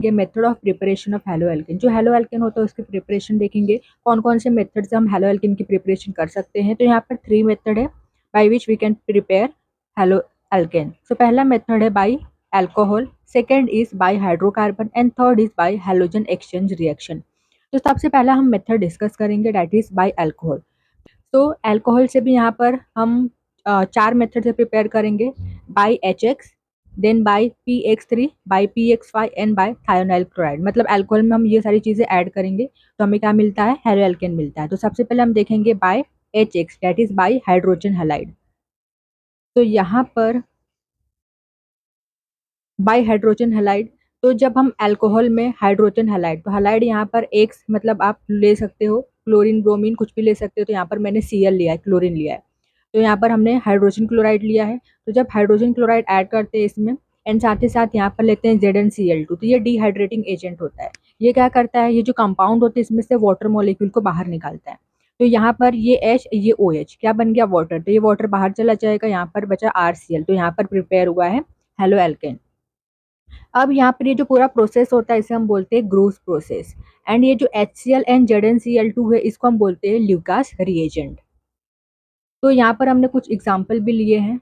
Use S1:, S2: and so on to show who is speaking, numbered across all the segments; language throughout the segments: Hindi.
S1: ये method of preparation of halo alkane. जो हेलो एल्केन होता है उसकी प्रिपरेशन देखेंगे, कौन कौन से मेथड से हम हेलो एल्केन की प्रिपरेशन कर सकते हैं। तो यहाँ पर 3 मेथड है by which we can prepare haloalkane. So पहला मेथड है by alcohol, second is by hydrocarbon and third is by halogen exchange reaction. तो सबसे पहला हम मेथड डिस्कस करेंगे, दैट इज बाय अल्कोहल। तो अल्कोहल से भी यहाँ पर हम 4 मेथड से प्रिपेयर करेंगे, by HX, then by PX3, by PX5 and by thionyl chloride. मतलब अल्कोहल में हम ये सारी चीजें ऐड करेंगे तो हमें क्या मिलता है, हेलो एल्केन मिलता है। तो सबसे पहले हम देखेंगे by HX, that is by hydrogen halide. तो यहाँ पर बाय हाइड्रोजन हैलाइड, तो जब हम अल्कोहल में हाइड्रोजन हैलाइड, तो हैलाइड यहाँ पर एक्स मतलब आप ले सकते हो, क्लोरीन ब्रोमीन कुछ भी ले सकते हो। तो यहाँ पर मैंने Cl लिया है, क्लोरीन लिया है। तो यहाँ पर हमने हाइड्रोजन क्लोराइड लिया है। तो जब हाइड्रोजन क्लोराइड ऐड करते हैं इसमें एंड साथ ही साथ यहाँ पर लेते हैं ZnCl2, तो ये डिहाइड्रेटिंग एजेंट होता है। ये क्या करता है, ये जो कंपाउंड होते हैं इसमें से वाटर मॉलिक्यूल को बाहर निकालता है। तो यहाँ पर ये H ये OH क्या बन गया, वाटर। तो ये वाटर बाहर चला जाएगा, यहाँ पर बचा RCl। तो यहाँ पर प्रिपेयर हुआ है हेलो एल्केन। अब यहाँ पर ये जो पूरा प्रोसेस होता है इसे हम बोलते हैं ग्रूस प्रोसेस। एंड ये जो HCl एंड ZnCl2 है इसको हम बोलते हैं ल्यूकास रिएजेंट। तो यहाँ पर हमने कुछ एग्जाम्पल भी लिए हैं,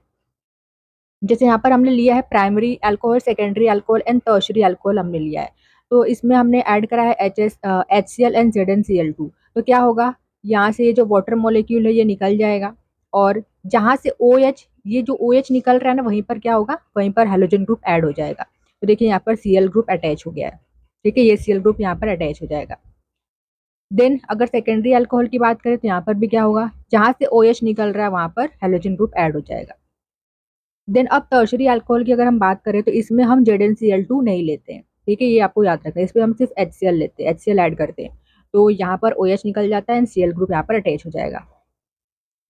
S1: जैसे यहाँ पर हमने लिया है primary alcohol, secondary alcohol and tertiary alcohol हमने लिया है। तो इसमें हमने ऐड करा है HCl एंड ZnCl2। तो क्या होगा, यहाँ से ये जो वाटर मॉलिक्यूल है ये निकल जाएगा, और जहाँ से OH, ये जो OH निकल रहा है ना, वहीं पर क्या होगा, वहीं पर हेलोजन ग्रुप ऐड हो जाएगा। तो देखिए यहाँ पर Cl ग्रुप अटैच हो गया है, ठीक है, ये Cl ग्रुप यहाँ पर अटैच हो जाएगा। देन अगर सेकेंडरी अल्कोहल की बात करें तो यहाँ पर भी क्या होगा, जहाँ से OH निकल रहा है वहाँ पर हेलोजन ग्रुप ऐड हो जाएगा। देन अब टर्शरी अल्कोहल की अगर हम बात करें तो इसमें हम ZnCl2 नहीं लेते हैं, ठीक है, ये आपको याद रखना है। इसमें हम सिर्फ HCl लेते हैं, HCl ऐड करते हैं। तो यहाँ पर OH निकल जाता है एंड Cl ग्रुप यहाँ पर अटैच हो जाएगा।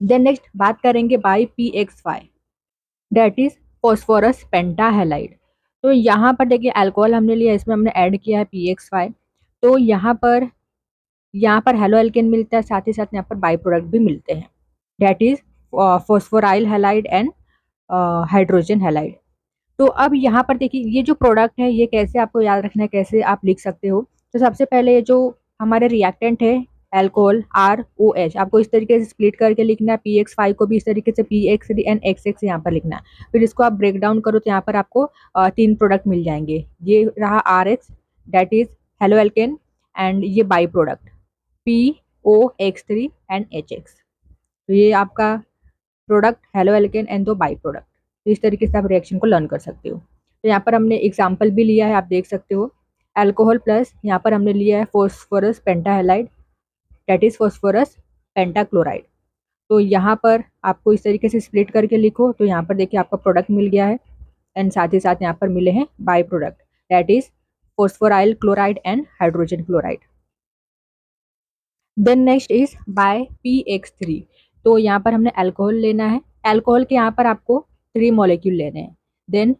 S1: देन नेक्स्ट बात करेंगे by PX5, that is phosphorus pentahalide. तो यहाँ पर देखिए अल्कोहल हमने लिया, इसमें हमने ऐड किया है PX5। तो यहाँ पर हेलो एल्केन मिलता है, साथ ही साथ यहाँ पर बाई प्रोडक्ट भी मिलते हैं, that is phosphoryl halide and hydrogen halide. तो अब यहाँ पर देखिए ये जो प्रोडक्ट है ये कैसे आपको याद रखना है, कैसे आप लिख सकते हो। तो सबसे पहले ये जो हमारे रिएक्टेंट है अल्कोहल ROH, आपको इस तरीके से स्प्लिट करके लिखना है, PX5 को भी इस तरीके से PX3 एंड XX यहाँ पर लिखना है। फिर इसको आप ब्रेक डाउन करो तो यहाँ पर आपको 3 प्रोडक्ट मिल जाएंगे। ये रहा RH, that is haloalkane, and ये by product POX3 and HX। तो ये आपका प्रोडक्ट हेलो एल्केन एंड दो बाई प्रोडक्ट। तो इस तरीके से आप रिएक्शन को लर्न कर सकते हो। तो यहाँ पर हमने एग्जाम्पल भी लिया है, आप देख सकते हो, अल्कोहल प्लस यहाँ पर हमने लिया है phosphorus pentahalide, that is phosphorus pentachloride. तो यहाँ पर आपको इस तरीके से स्प्लिट करके लिखो, तो यहाँ पर देखिए आपका प्रोडक्ट मिल गया है एंड साथ ही साथ यहाँ पर मिले हैं by product, that is phosphoryl chloride and hydrogen chloride. Then next is by PX3। तो यहाँ पर हमने अल्कोहल लेना है, अल्कोहल के यहाँ पर आपको 3 मॉलिक्यूल लेने हैं। देन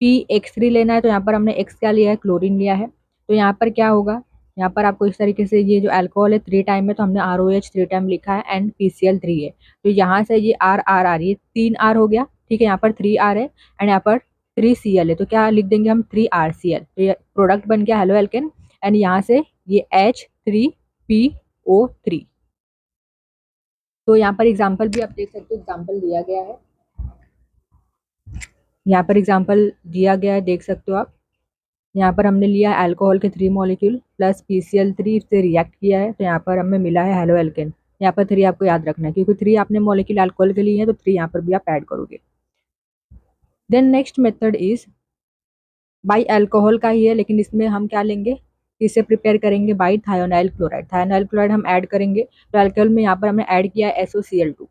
S1: PX3 लेना है, तो यहाँ पर हमने X क्या लिया है, क्लोरीन लिया है। तो यहाँ पर क्या होगा, यहाँ पर आपको इस तरीके से, ये जो अल्कोहल है 3 टाइम है तो हमने ROH 3 टाइम लिखा है एंड PCl3 है। तो यहाँ से ये R ये 3 R हो गया, ठीक है, यहाँ पर 3 R है एंड यहाँ पर 3 Cl है। तो क्या लिख देंगे हम, 3 RCl। तो ये प्रोडक्ट बन गया हेलो एल्केन एंड यहाँ से ये H3PO3। तो यहाँ पर एग्जाम्पल भी आप देख सकते हो, एग्जाम्पल दिया गया है, यहाँ पर एग्जाम्पल दिया गया है, देख सकते हो आप। यहाँ पर हमने लिया है अल्कोहल के 3 मॉलिक्यूल प्लस PCl3 से रिएक्ट किया है, तो यहाँ पर हमें मिला है हेलो एल्केन। यहाँ पर 3 आपको याद रखना है क्योंकि 3 आपने मॉलिक्यूल अल्कोहल के लिए हैं, तो 3 यहाँ पर भी आप ऐड करोगे। Then next method is by alcohol का ही है, लेकिन इसमें हम क्या लेंगे, इसे प्रिपेयर करेंगे by thionyl chloride. Thionyl chloride हम ऐड करेंगे, तो अल्कोहल में यहाँ पर हमने ऐड किया है SOCl2।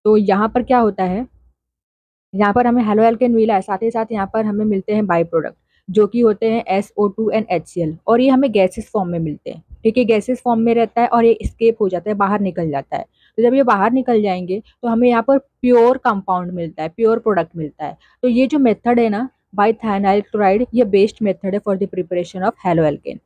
S1: तो यहाँ पर क्या होता है, यहाँ पर हमें हेलो एल्केन मिला है, साथ ही साथ यहाँ पर हमें मिलते हैं बाई प्रोडक्ट जो कि होते हैं SO2 एंड HCl, और ये हमें गैसेस फॉर्म में मिलते हैं, ठीक है, गैसेस फॉर्म में रहता है और ये स्केप हो जाता है, बाहर निकल जाता है। तो जब ये बाहर निकल जाएंगे तो हमें यहाँ पर प्योर कंपाउंड मिलता है, प्योर प्रोडक्ट मिलता है। तो ये जो मेथड है ना बाई थायोनाइल क्लोराइड, ये बेस्ट मेथड है for the preparation of haloalkane.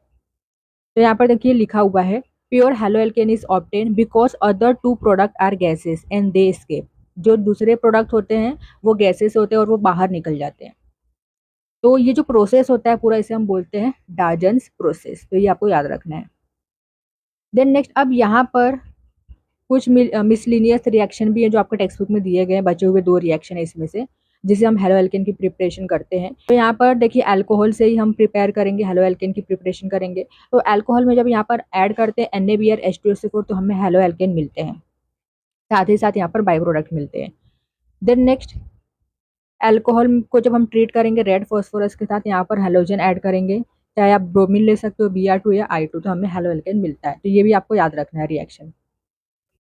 S1: तो यहाँ पर देखिए लिखा हुआ है, pure haloalkane is obtain because other 2 product are gases and they escape. जो दूसरे प्रोडक्ट होते हैं वो गैसेस होते हैं और वो बाहर निकल जाते हैं। तो ये जो प्रोसेस होता है पूरा, इसे हम बोलते हैं डाजन्स प्रोसेस। तो ये आपको याद रखना है। देन नेक्स्ट, अब यहाँ पर कुछ मिसलिनियस रिएक्शन भी है जो आपके टेक्स्ट बुक में दिए गए हैं। बचे हुए 2 रिएक्शन है इसमें से, जिसे हम हेलो एल्केन की प्रिपरेशन करते हैं। तो यहाँ पर देखिए अल्कोहल से ही हम प्रिपेयर करेंगे, हेलो एल्केन की प्रिपरेशन करेंगे। तो अल्कोहल में जब यहाँ पर ऐड करते हैं NaBr H2SO4, तो हमें हेलो एल्केन मिलते हैं, साथ ही साथ यहाँ पर बाई प्रोडक्ट मिलते हैं। देन नेक्स्ट, अल्कोहल को जब हम ट्रीट करेंगे रेड फॉस्फोरस के साथ, यहाँ पर हेलोजन ऐड करेंगे, चाहे आप ब्रोमीन ले सकते हो, Br2 या I2, तो हमें हेलो एल्केन मिलता है। तो ये भी आपको याद रखना है रिएक्शन।